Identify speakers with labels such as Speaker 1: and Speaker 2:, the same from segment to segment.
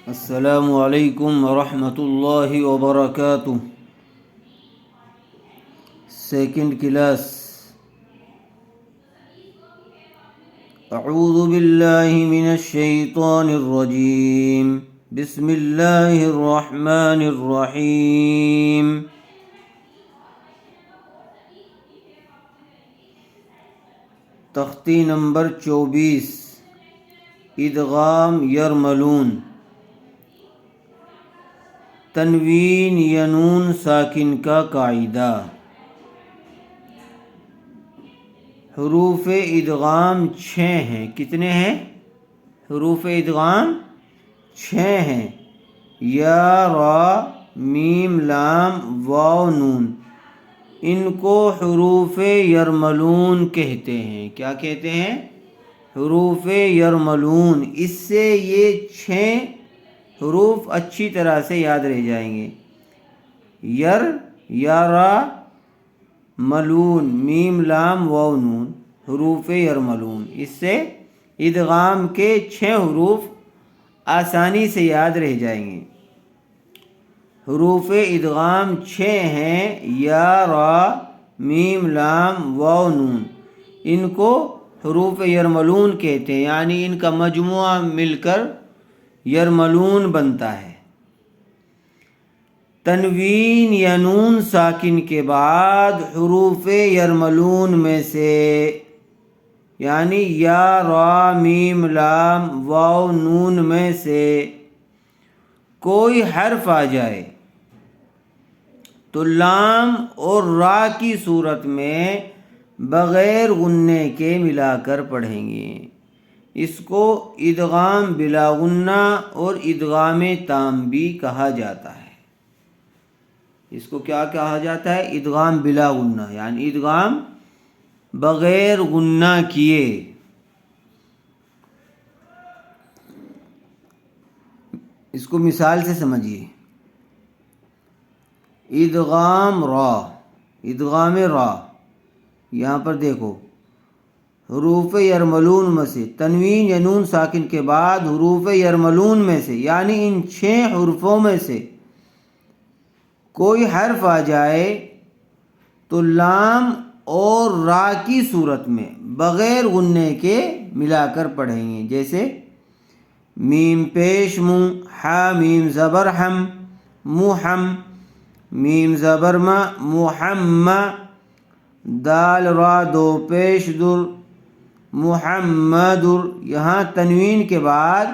Speaker 1: السلام علیکم ورحمۃ اللہ وبرکاتہ۔ Second class. اعوذ باللہ من الشیطان الرجیم، بسم اللہ الرحمن الرحیم۔ تختی نمبر 24، ادغام یرملون۔ تنوین یا نون ساکن کا قاعدہ۔ حروف ادغام 6 ہیں۔ کتنے ہیں؟ حروف ادغام 6 ہیں۔ یا، را، میم، لام، واو، نون۔ ان کو حروف یرملون کہتے ہیں۔ کیا کہتے ہیں؟ حروف یرملون۔ اس سے یہ 6 حروف اچھی طرح سے یاد رہ جائیں گے۔ یا، را، ملون، میم، لام، واو، نون، حروف یرملون۔ اس سے ادغام کے 6 حروف آسانی سے یاد رہ جائیں گے۔ حروف ادغام 6 ہیں۔ یا، را، میم، لام، واو، نون۔ ان کو حروف یرملون کہتے ہیں، یعنی ان کا مجموعہ مل کر یرملون بنتا ہے۔ تنوین یا نون ساکن کے بعد حروف یرملون میں سے، یعنی یا، را، میم، لام، واو، نون میں سے کوئی حرف آ جائے تو لام اور را کی صورت میں بغیر غننے کے ملا کر پڑھیں گے۔ اس کو ادغام بلا غنہ اور ادغام تام بھی کہا جاتا ہے۔ اس کو کیا کہا جاتا ہے؟ ادغام بلا غنہ، یعنی ادغام بغیر غنہ کیے۔ اس کو مثال سے سمجھیے۔ ادغام را، ادغام را، یہاں پر دیکھو حروف یرملون میں سے تنوین یا نون ساکن کے بعد حروف یرملون میں سے، یعنی ان 6 حروفوں میں سے کوئی حرف آ جائے تو لام اور را کی صورت میں بغیر غننے کے ملا کر پڑھیں گے۔ جیسے میم پیش مو، ہا میم زبر ہم، محم، میم زبر ما، محمد، دال را دو پیش در، محمد۔ یہاں تنوین کے بعد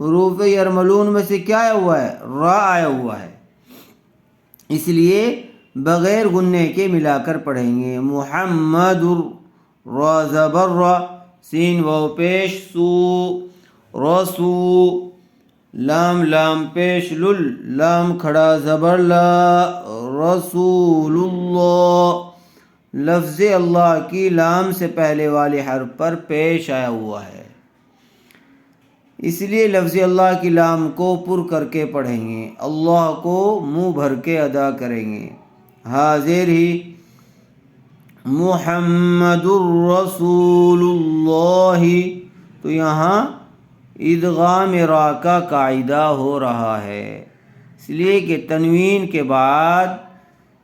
Speaker 1: حروف یرملون میں سے کیا آیا ہوا ہے؟ را آیا ہوا ہے، اس لیے بغیر غننے کے ملا کر پڑھیں گے۔ محمد، را زبر را، سین واو پیش سو، رسو، لام لام پیش لل، لام کھڑا زبر لا، رسول اللہ۔ لفظ اللہ کی لام سے پہلے والے حرف پر پیش آیا ہوا ہے، اس لیے لفظ اللہ کی لام کو پر کر کے پڑھیں گے، اللہ کو منہ بھر کے ادا کریں گے۔ حاضر ہی محمد الرسول اللہ، تو یہاں ادغام را کا قاعدہ ہو رہا ہے، اس لیے کہ تنوین کے بعد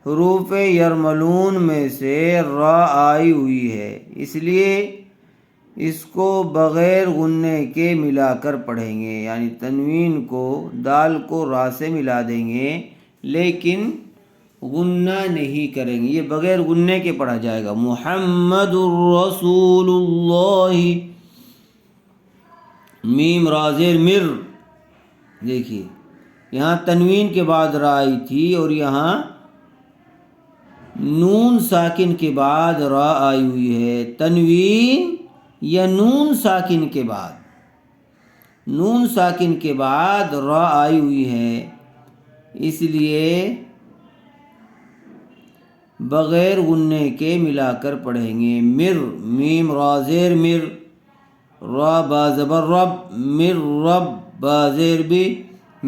Speaker 1: حروف یرملون میں سے را آئی ہوئی ہے، اس لیے اس کو بغیر غننے کے ملا کر پڑھیں گے، یعنی تنوین کو، دال کو را سے ملا دیں گے لیکن غنہ نہیں کریں گے، یہ بغیر غننے کے پڑھا جائے گا۔ محمد الرسول اللہ، میم را زیر مر۔ دیکھیے یہاں تنوین کے بعد را آئی تھی اور یہاں نون ساکن کے بعد را آئی ہوئی ہے۔ تنوین یا نون ساکن کے بعد، نون ساکن کے بعد را آئی ہوئی ہے، اس لیے بغیر غننے کے ملا کر پڑھیں گے۔ مر، میم را زیر مر، را با زبر رب، مر رب، با زیر بی،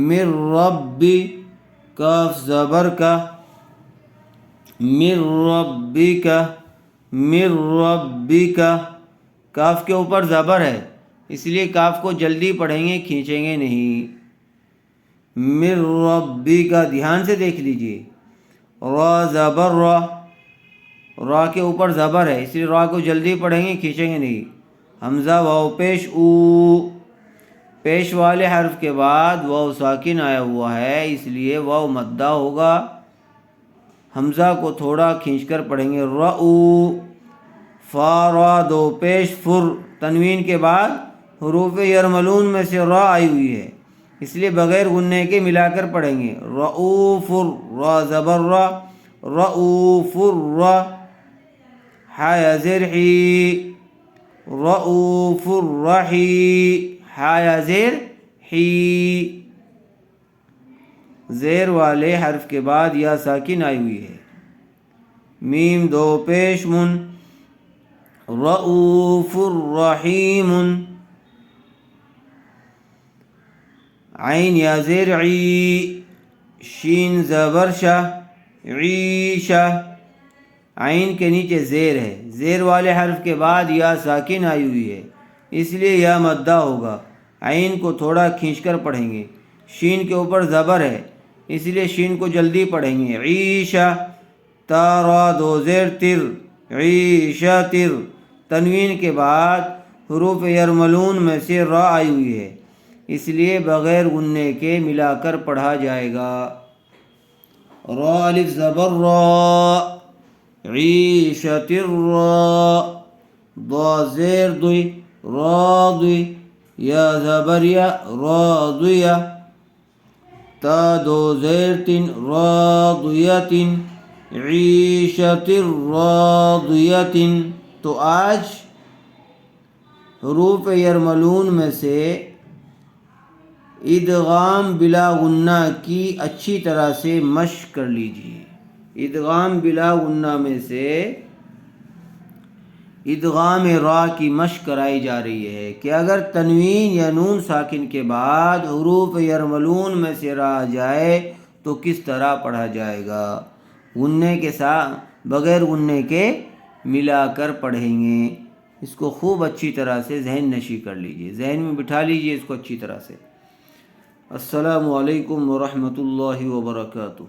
Speaker 1: مر ربی، کاف زبر کا، مر ربک، مر ربک، کاف کے اوپر زبر ہے، اس لیے کاف کو جلدی پڑھیں گے، کھینچیں گے نہیں۔ من ربی کا دھیان سے دیکھ لیجئے، را زبر را، را کے اوپر زبر ہے اس لیے را کو جلدی پڑھیں گے، کھینچیں گے نہیں. حمزہ واو پیش او، پیش والے حرف کے بعد واو ساکن آیا ہوا ہے اس لیے واو مدہ ہوگا. حمزہ کو تھوڑا کھینچ کر پڑھیں گے، رؤ. فا را دو پیش فر، تنوین کے بعد حروف یرملون میں سے را آئی ہوئی ہے اس لیے بغیر غننے کے ملا کر پڑھیں گے، رؤوف، را زبر را، رؤوف را. حا یا زیر حی، رؤوف الرحی، حا یا زیر حی. زیر والے حرف کے بعد یا ساکن آئی ہوئی ہے. میم دو پیش من، رؤوف الرحیم. عین یا زیر عی، شین زبر شہ، عیشہ. عین کے نیچے زیر ہے، زیر والے حرف کے بعد یا ساکن آئی ہوئی ہے اس لیے یا مدہ ہوگا. عین کو تھوڑا کھینچ کر پڑھیں گے. شین کے اوپر زبر ہے اس لیے شین کو جلدی پڑھیں گے، عیشہ. تا را دو زیر تر، عیشہ تر. تنوین کے بعد حروف یرملون میں سے را آئی ہوئی ہے اس لیے بغیر غننے کے ملا کر پڑھا جائے گا. را الف زبر را، عیشۃ الرا. ضا زیر دوی، راضی. یا زبر یا، راضیہ. تا دو زیر تن، راضیۃ. عیشۃ الراضیۃ. تو آج حروف یرملون میں سے ادغام بلا غنہ کی اچھی طرح سے مشق کر لیجیے. ادغام بلا غنہ میں سے ادغام را کی مشق کرائی جا رہی ہے کہ اگر تنوین یا نون ساکن کے بعد حروف یرملون میں سے را آ جائے تو کس طرح پڑھا جائے گا. غننے کے ساتھ بغیر غننے کے ملا کر پڑھیں گے. اس کو خوب اچھی طرح سے ذہن نشی کر لیجئے، ذہن میں بٹھا لیجئے اس کو اچھی طرح سے. السلام علیکم ورحمۃ اللہ وبرکاتہ.